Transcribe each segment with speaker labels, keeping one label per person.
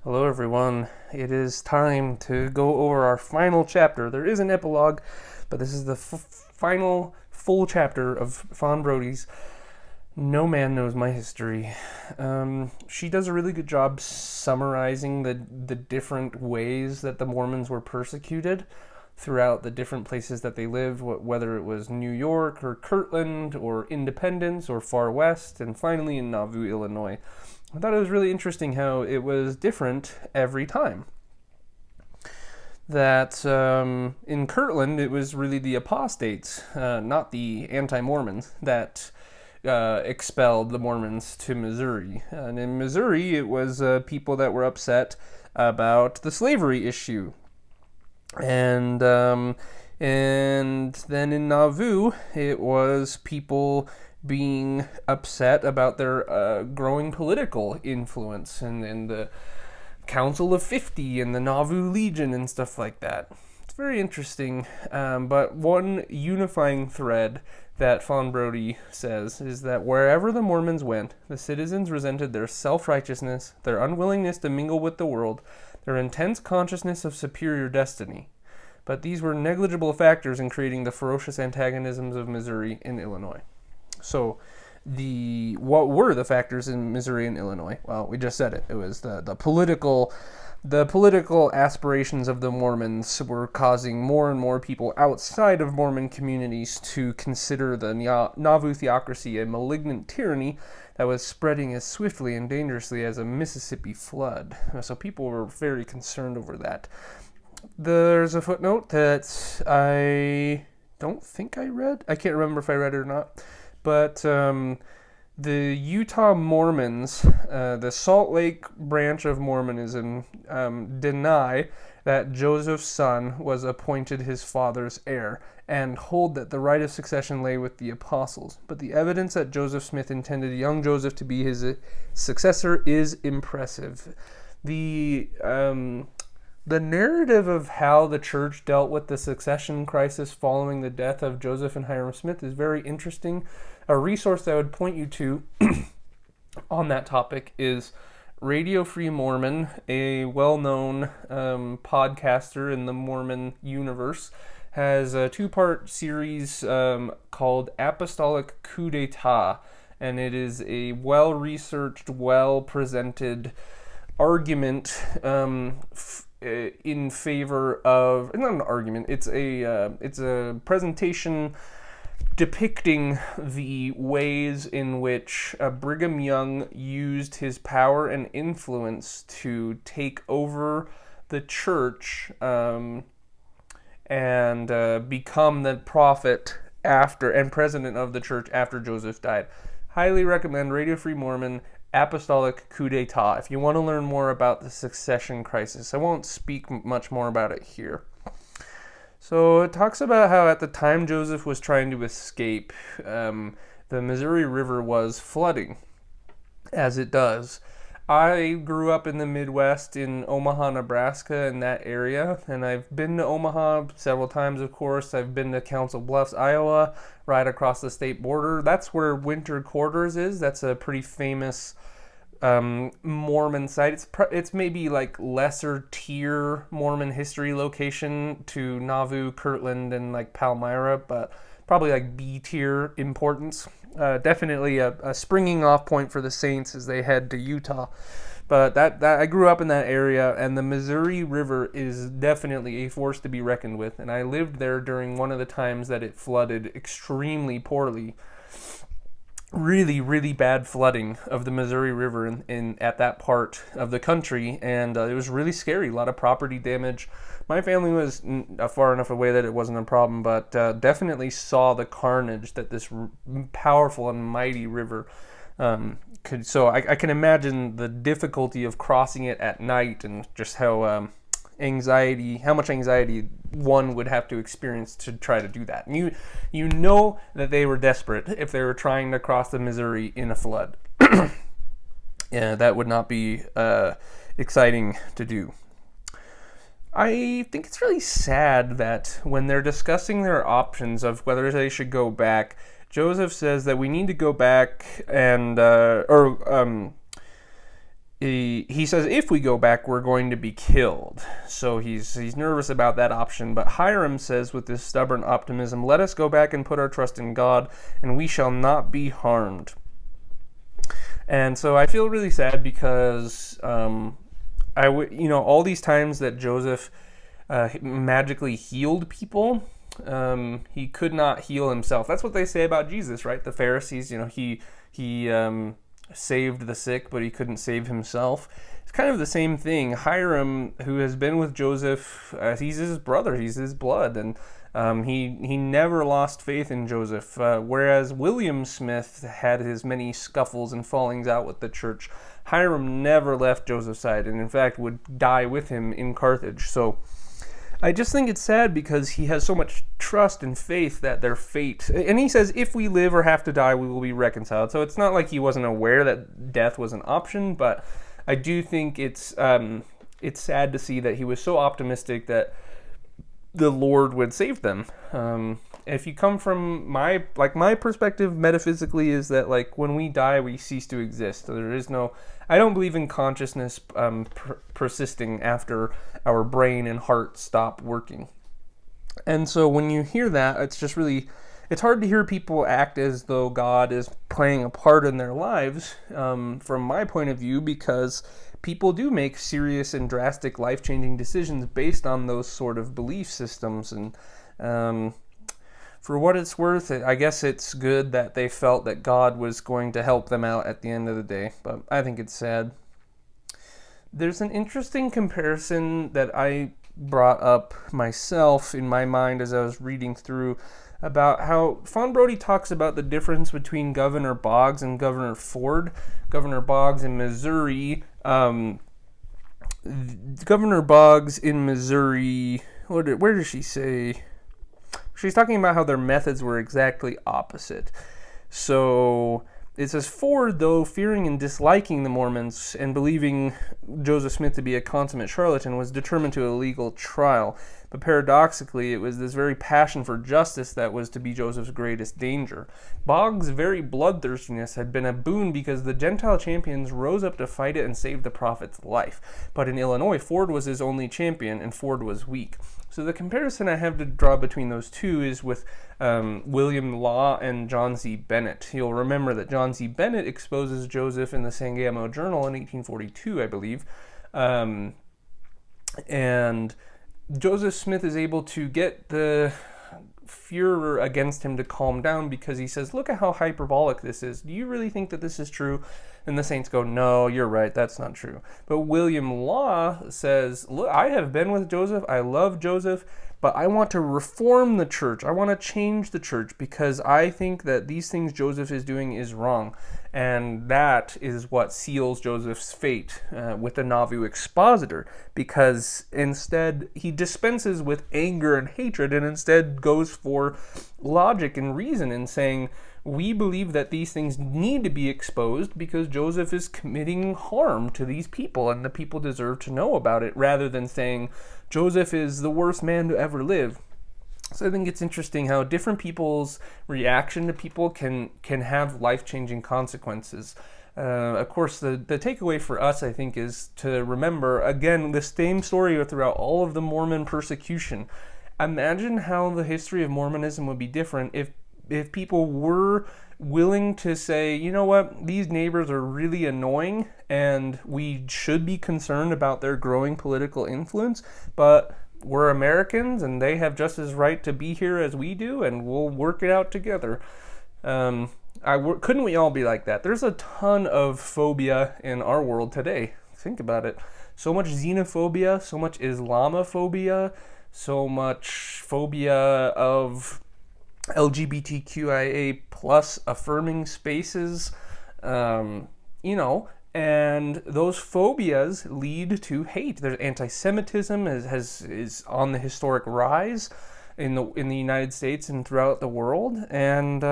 Speaker 1: Hello, everyone. It is time to go over our final chapter. There is an epilogue, but this is the final full chapter of Fawn Brodie's No Man Knows My History. She does a really good job summarizing the different ways that the Mormons were persecuted throughout the different places that they lived, whether it was New York or Kirtland or Independence or Far West, and finally in Nauvoo, Illinois. I thought it was really interesting how it was different every time. That in Kirtland, it was really the Apostates, not the anti-Mormons, that expelled the Mormons to Missouri. And in Missouri, it was people that were upset about the slavery issue. And then in Nauvoo, it was people being upset about their growing political influence and the Council of 50 and the Nauvoo Legion and stuff like that. It's very interesting, but one unifying thread that Fawn Brodie says is that wherever the Mormons went, the citizens resented their self-righteousness, their unwillingness to mingle with the world, their intense consciousness of superior destiny. But these were negligible factors in creating the ferocious antagonisms of Missouri and Illinois. So, what were the factors in Missouri and Illinois? Well, we just said it. It was the political aspirations of the Mormons were causing more and more people outside of Mormon communities to consider the Nauvoo theocracy a malignant tyranny that was spreading as swiftly and dangerously as a Mississippi flood. So people were very concerned over that. There's a footnote that I don't think I read. I can't remember if I read it or not. But the Utah Mormons, the Salt Lake branch of Mormonism, deny that Joseph's son was appointed his father's heir and hold that the right of succession lay with the apostles. But the evidence that Joseph Smith intended young Joseph to be his successor is impressive. The narrative of how the church dealt with the succession crisis following the death of Joseph and Hyrum Smith is very interesting. A resource that I would point you to on that topic is Radio Free Mormon, a well-known podcaster in the Mormon universe, has a two-part series called Apostolic Coup d'etat, and it is a well-researched, well-presented argument in favor of, not an argument, it's a presentation depicting the ways in which Brigham Young used his power and influence to take over the church and become the prophet after and president of the church after Joseph died. Highly recommend Radio Free Mormon, Apostolic Coup d'etat, if you want to learn more about the succession crisis. I won't speak much more about it here. So it talks about how at the time Joseph was trying to escape, the Missouri River was flooding, as it does. I grew up in the Midwest in Omaha, Nebraska, in that area, and I've been to Omaha several times, of course. I've been to Council Bluffs, Iowa, right across the state border. That's where Winter Quarters is. That's a pretty famous Mormon site. It's maybe like lesser tier Mormon history location to Nauvoo, Kirtland, and like Palmyra, but probably like B tier importance. Definitely a springing off point for the Saints as they head to Utah. But that I grew up in that area, and the Missouri River is definitely a force to be reckoned with. And I lived there during one of the times that it flooded extremely poorly. Really, really bad flooding of the Missouri River in at that part of the country, and it was really scary. A lot of property damage. My family was far enough away that it wasn't a problem, but definitely saw the carnage that this powerful and mighty river could. So I can imagine the difficulty of crossing it at night, and just how much anxiety one would have to experience to try to do that. And you know that they were desperate if they were trying to cross the Missouri in a flood. Yeah, that would not be exciting to do. I think it's really sad that when they're discussing their options of whether they should go back, Joseph says that we need to go back and he says, if we go back, we're going to be killed. So he's nervous about that option. But Hiram says with this stubborn optimism, let us go back and put our trust in God, and we shall not be harmed. And so I feel really sad because all these times that Joseph magically healed people, he could not heal himself. That's what they say about Jesus, right? The Pharisees, he saved the sick, but he couldn't save himself. It's kind of the same thing. Hiram, who has been with Joseph, he's his brother, he's his blood, and he never lost faith in Joseph, whereas William Smith had his many scuffles and fallings out with the church. Hiram never left Joseph's side, and in fact would die with him in Carthage. So I just think it's sad because he has so much trust and faith that their fate, and he says, if we live or have to die, we will be reconciled. So it's not like he wasn't aware that death was an option, but I do think it's sad to see that he was so optimistic that the Lord would save them. If you come from my perspective metaphysically is that when we die, we cease to exist. So there is no, I don't believe in consciousness persisting after our brain and heart stop working. And so when you hear that, it's hard to hear people act as though God is playing a part in their lives, from my point of view, because people do make serious and drastic life-changing decisions based on those sort of belief systems. And for what it's worth, I guess it's good that they felt that God was going to help them out at the end of the day, but I think it's sad. There's an interesting comparison that I brought up myself in my mind as I was reading through about how Fawn Brodie talks about the difference between Governor Boggs and Governor Ford. Governor Boggs in Missouri, Governor Boggs in Missouri, where does she say? She's talking about how their methods were exactly opposite. So it says, Ford, though fearing and disliking the Mormons and believing Joseph Smith to be a consummate charlatan, was determined to a legal trial. But paradoxically, it was this very passion for justice that was to be Joseph's greatest danger. Boggs' very bloodthirstiness had been a boon because the Gentile champions rose up to fight it and save the prophet's life. But in Illinois, Ford was his only champion, and Ford was weak. So the comparison I have to draw between those two is with William Law and John Z. Bennett. You'll remember that John Z. Bennett exposes Joseph in the Sangamo Journal in 1842, I believe. And Joseph Smith is able to get the furor against him to calm down because he says, look at how hyperbolic this is. Do you really think that this is true? And the saints go, no, you're right, that's not true. But William Law says, look, I have been with Joseph, I love Joseph, but I want to reform the church. I want to change the church because I think that these things Joseph is doing is wrong. And that is what seals Joseph's fate with the Nauvoo expositor, because instead he dispenses with anger and hatred and instead goes for logic and reason in saying, we believe that these things need to be exposed because Joseph is committing harm to these people and the people deserve to know about it, rather than saying Joseph is the worst man to ever live. So I think it's interesting how different people's reaction to people can have life-changing consequences. Of course, the takeaway for us, I think, is to remember, again, the same story throughout all of the Mormon persecution. Imagine how the history of Mormonism would be different if people were willing to say, you know what, these neighbors are really annoying and we should be concerned about their growing political influence, but we're Americans and they have just as right to be here as we do, and we'll work it out together. Couldn't we all be like that? There's a ton of phobia in our world today. Think about it. So much xenophobia, so much Islamophobia, so much phobia of LGBTQIA plus affirming spaces, and those phobias lead to hate. There's anti-Semitism is on the historic rise in the United States and throughout the world. And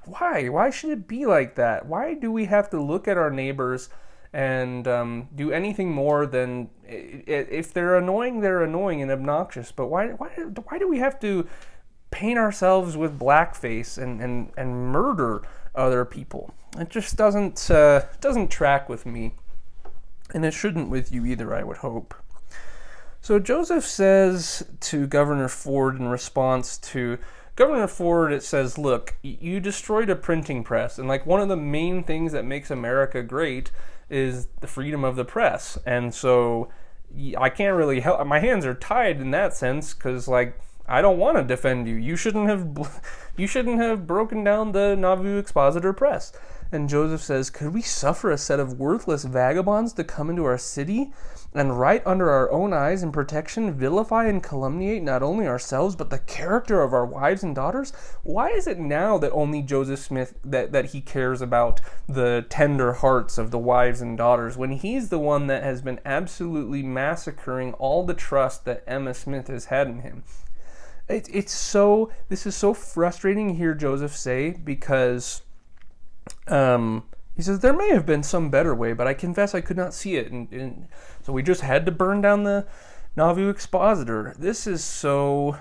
Speaker 1: why should it be like that? Why do we have to look at our neighbors and do anything more than, if they're annoying and obnoxious, but why do we have to paint ourselves with blackface and murder other people? It just doesn't track with me. And it shouldn't with you either, I would hope. So Joseph says to Governor Ford in response to Governor Ford, it says, look, you destroyed a printing press, and like one of the main things that makes America great is the freedom of the press. And so I can't really help, my hands are tied in that sense, because like I don't want to defend you. You shouldn't have broken down the Nauvoo Expositor Press. And Joseph says, could we suffer a set of worthless vagabonds to come into our city and right under our own eyes in protection vilify and calumniate not only ourselves but the character of our wives and daughters? Why is it now that only Joseph Smith, that he cares about the tender hearts of the wives and daughters, when he's the one that has been absolutely massacring all the trust that Emma Smith has had in him? This is so frustrating to hear Joseph say, because he says, there may have been some better way, but I confess I could not see it. And so we just had to burn down the Nauvoo Expositor. This is so...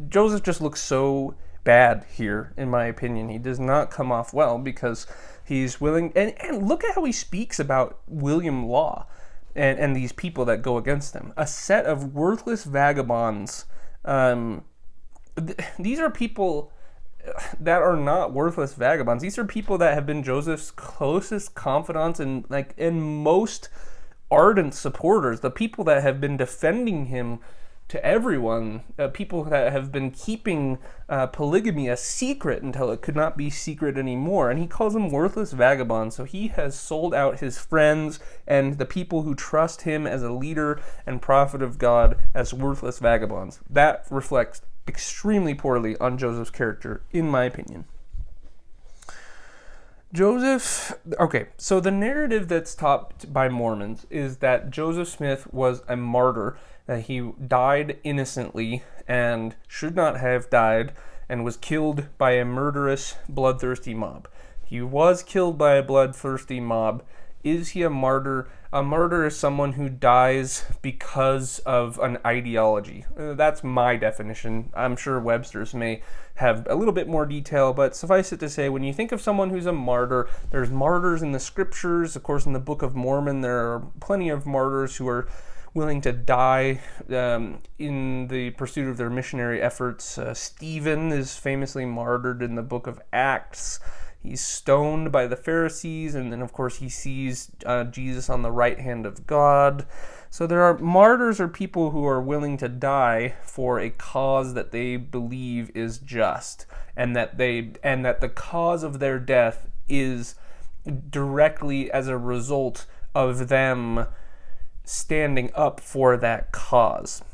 Speaker 1: Joseph just looks so bad here, in my opinion. He does not come off well, because he's willing... And look at how he speaks about William Law and these people that go against him. A set of worthless vagabonds. These are people that are not worthless vagabonds. These are people that have been Joseph's closest confidants and most ardent supporters. The people that have been defending him to everyone. People that have been keeping polygamy a secret until it could not be secret anymore. And he calls them worthless vagabonds. So he has sold out his friends and the people who trust him as a leader and prophet of God as worthless vagabonds. That reflects extremely poorly on Joseph's character, in my opinion. So the narrative that's taught by Mormons is that Joseph Smith was a martyr, that he died innocently and should not have died, and was killed by a murderous, bloodthirsty mob. He was killed by a bloodthirsty mob. Is he a martyr? A martyr is someone who dies because of an ideology. That's my definition. I'm sure Webster's may have a little bit more detail, but suffice it to say, when you think of someone who's a martyr, there's martyrs in the scriptures. Of course, in the Book of Mormon, there are plenty of martyrs who are willing to die in the pursuit of their missionary efforts. Stephen is famously martyred in the Book of Acts. He's stoned by the Pharisees, and then, of course, he sees Jesus on the right hand of God. So there are martyrs, or people who are willing to die for a cause that they believe is just, and that the cause of their death is directly as a result of them standing up for that cause.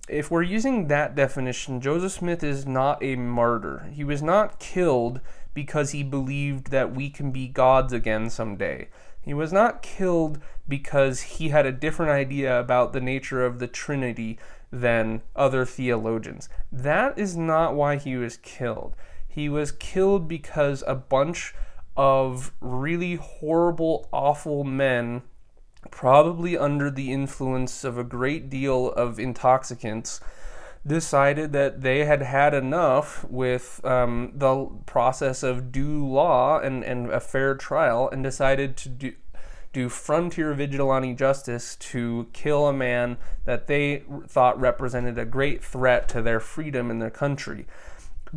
Speaker 1: If we're using that definition, Joseph Smith is not a martyr. He was not killed because he believed that we can be gods again someday. He was not killed because he had a different idea about the nature of the Trinity than other theologians. That is not why he was killed. He was killed because a bunch of really horrible, awful men, probably under the influence of a great deal of intoxicants, decided that they had had enough with the process of due law and a fair trial, and decided to do frontier vigilante justice to kill a man that they thought represented a great threat to their freedom and their country.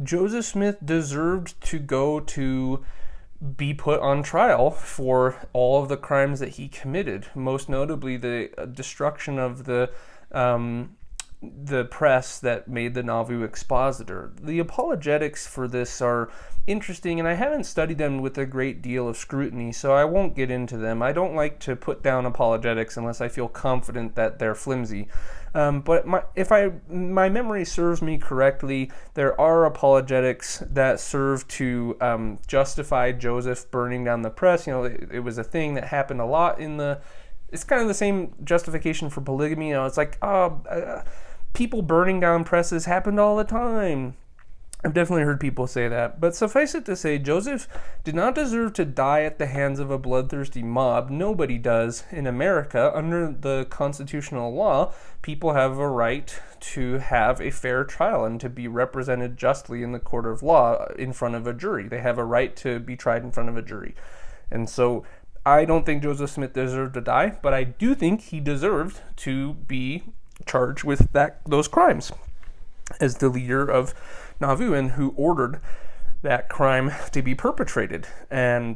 Speaker 1: Joseph Smith deserved to go to be put on trial for all of the crimes that he committed, most notably the destruction of the press that made the Nauvoo Expositor. The apologetics for this are interesting, and I haven't studied them with a great deal of scrutiny, so I won't get into them. I don't like to put down apologetics unless I feel confident that they're flimsy. But my memory serves me correctly, there are apologetics that serve to justify Joseph burning down the press. You know, it was a thing that happened a lot it's kind of the same justification for polygamy. You know, it's like, people burning down presses happened all the time. I've definitely heard people say that. But suffice it to say, Joseph did not deserve to die at the hands of a bloodthirsty mob. Nobody does in America. Under the constitutional law, people have a right to have a fair trial and to be represented justly in the court of law in front of a jury. They have a right to be tried in front of a jury. And so I don't think Joseph Smith deserved to die, but I do think he deserved to be charged with those crimes as the leader of Nauvoo and who ordered that crime to be perpetrated. And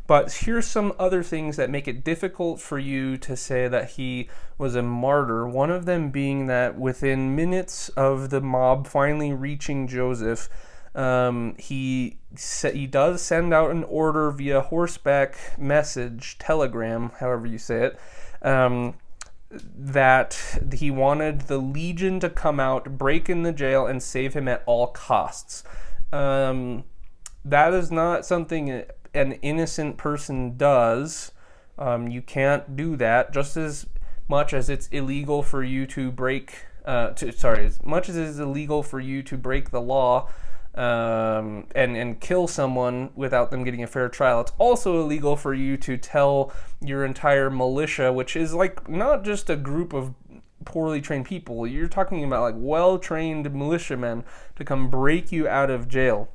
Speaker 1: but here's some other things that make it difficult for you to say that he was a martyr. One of them being that within minutes of the mob finally reaching Joseph, he does send out an order via horseback message, telegram, however you say it, that he wanted the legion to come out, break in the jail, and save him at all costs. That is not something an innocent person does. You can't do that. Just as much as it's illegal for you to break, as much as it is illegal for you to break the law and kill someone without them getting a fair trial, it's also illegal for you to tell your entire militia, which is like not just a group of poorly trained people. You're talking about like well-trained militiamen to come break you out of jail.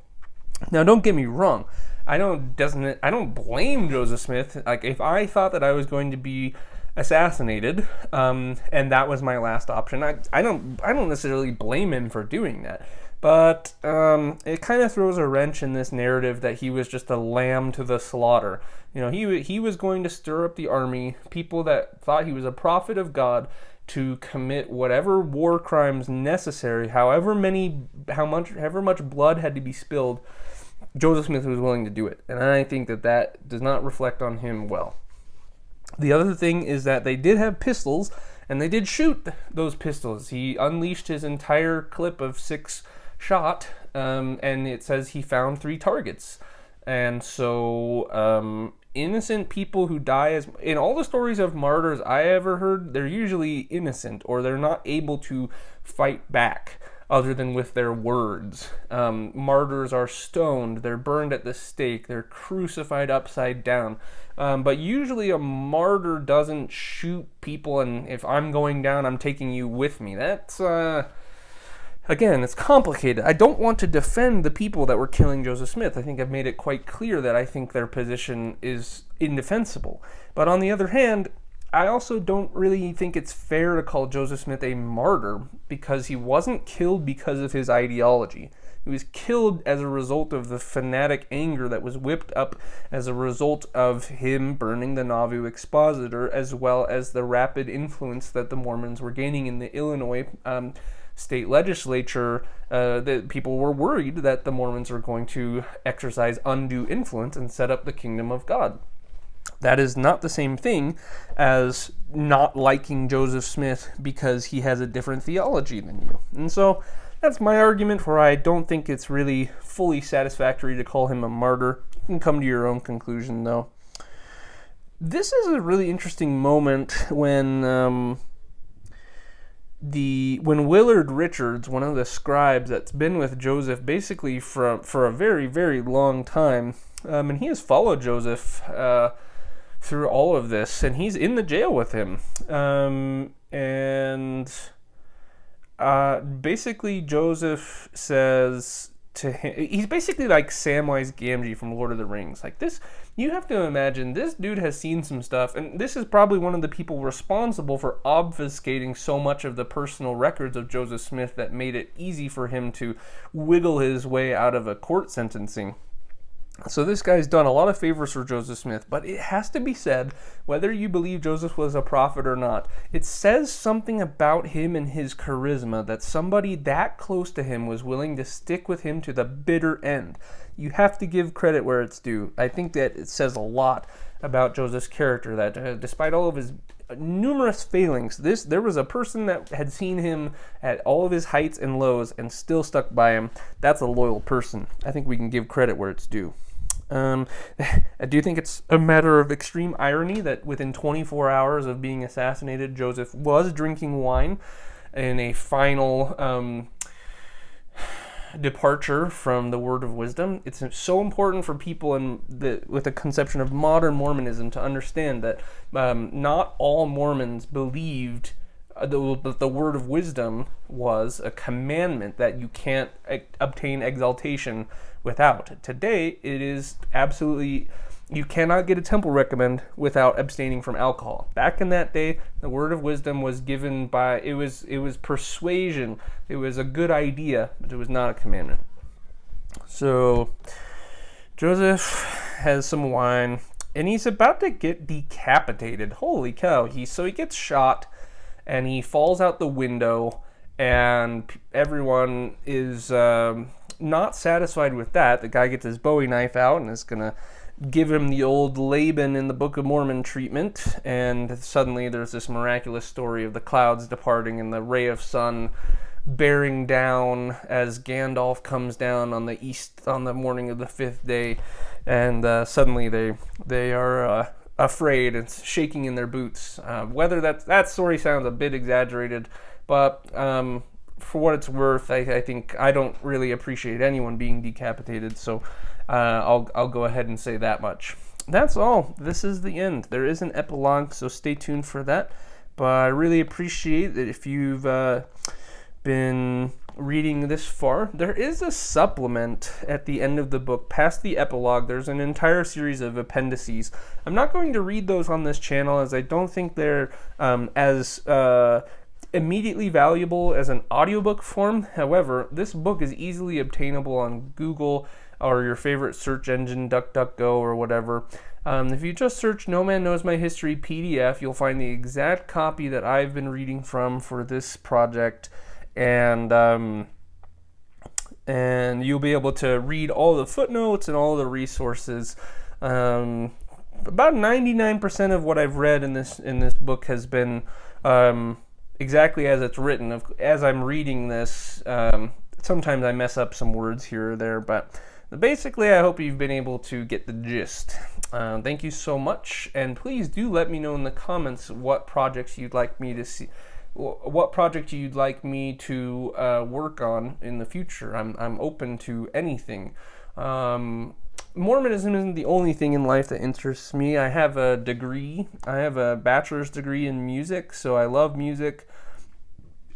Speaker 1: Now, don't get me wrong. I don't blame Joseph Smith. Like, if I thought that I was going to be assassinated, and that was my last option, I don't necessarily blame him for doing that. But it kind of throws a wrench in this narrative that he was just a lamb to the slaughter. You know, he was going to stir up the army, people that thought he was a prophet of God, to commit whatever war crimes necessary, however much blood had to be spilled. Joseph Smith was willing to do it, and I think that does not reflect on him well. The other thing is that they did have pistols, and they did shoot those pistols. He unleashed his entire clip of 6 shot, and it says he found 3 targets. And so innocent people who die, as in all the stories of martyrs I ever heard, they're usually innocent, or they're not able to fight back other than with their words. Martyrs are stoned, they're burned at the stake, they're crucified upside down. But usually a martyr doesn't shoot people, and if I'm going down, I'm taking you with me. That's, again, it's complicated. I don't want to defend the people that were killing Joseph Smith. I think I've made it quite clear that I think their position is indefensible. But on the other hand, I also don't really think it's fair to call Joseph Smith a martyr, because he wasn't killed because of his ideology. He was killed as a result of the fanatic anger that was whipped up as a result of him burning the Nauvoo Expositor, as well as the rapid influence that the Mormons were gaining in the Illinois state legislature. That people were worried that the Mormons were going to exercise undue influence and set up the kingdom of God. That is not the same thing as not liking Joseph Smith because he has a different theology than you. And so that's my argument for why I don't think it's really fully satisfactory to call him a martyr. You can come to your own conclusion, though. This is a really interesting moment when Willard Richards, one of the scribes that's been with Joseph basically for a very, very long time, and he has followed Joseph through all of this, and he's in the jail with him. Basically Joseph says to him, he's basically like Samwise Gamgee from Lord of the Rings. Like this, you have to imagine this dude has seen some stuff, and this is probably one of the people responsible for obfuscating so much of the personal records of Joseph Smith that made it easy for him to wiggle his way out of a court sentencing. So this guy's done a lot of favors for Joseph Smith, but it has to be said, whether you believe Joseph was a prophet or not, it says something about him and his charisma that somebody that close to him was willing to stick with him to the bitter end. You have to give credit where it's due. I think that it says a lot about Joseph's character, that despite all of his numerous failings, there was a person that had seen him at all of his heights and lows and still stuck by him. That's a loyal person. I think we can give credit where it's due. I do think it's a matter of extreme irony that within 24 hours of being assassinated, Joseph was drinking wine in a final departure from the word of wisdom. It's so important for people with the conception of modern Mormonism to understand that not all Mormons believed that the word of wisdom was a commandment that you can't obtain exaltation without. Today, it is absolutely you cannot get a temple recommend without abstaining from alcohol. Back in that day, the word of wisdom was given by, it was persuasion. It was a good idea, but it was not a commandment. So Joseph has some wine, and he's about to get decapitated. Holy cow. He gets shot, and he falls out the window, and everyone is not satisfied with that. The guy gets his Bowie knife out and is going to give him the old Laban in the Book of Mormon treatment, and suddenly there's this miraculous story of the clouds departing and the ray of sun bearing down as Gandalf comes down on the east on the morning of the 5th day, and suddenly they are afraid and shaking in their boots. Whether that story sounds a bit exaggerated, but for what it's worth, I think I don't really appreciate anyone being decapitated, so I'll go ahead and say that much. That's all. This is the end. There is an epilogue, so stay tuned for that. But I really appreciate that if you've been reading this far. There is a supplement at the end of the book. Past the epilogue, there's an entire series of appendices. I'm not going to read those on this channel, as I don't think they're as immediately valuable as an audiobook form. However, this book is easily obtainable on Google or your favorite search engine, DuckDuckGo or whatever. If you just search No Man Knows My History PDF, you'll find the exact copy that I've been reading from for this project, and you'll be able to read all the footnotes and all the resources. About 99% of what I've read in this book has been exactly as it's written. As I'm reading this, sometimes I mess up some words here or there, but basically I hope you've been able to get the gist. Thank you so much, and please do let me know in the comments what projects you'd like me to see, what project you'd like me to work on in the future. I'm open to anything. Mormonism isn't the only thing in life that interests me. I have a degree. I have a bachelor's degree in music, so I love music,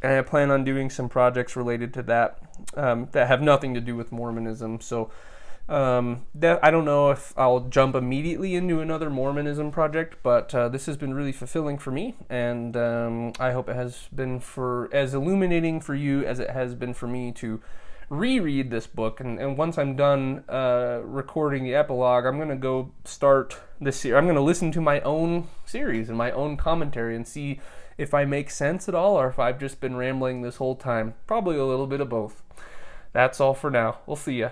Speaker 1: and I plan on doing some projects related to that that have nothing to do with Mormonism. So I don't know if I'll jump immediately into another Mormonism project, but this has been really fulfilling for me, and I hope it has been as illuminating for you as it has been for me to reread this book. And once I'm done recording the epilogue, I'm going to go start this series. I'm going to listen to my own series and my own commentary and see if I make sense at all, or if I've just been rambling this whole time. Probably a little bit of both. That's all for now. We'll see ya.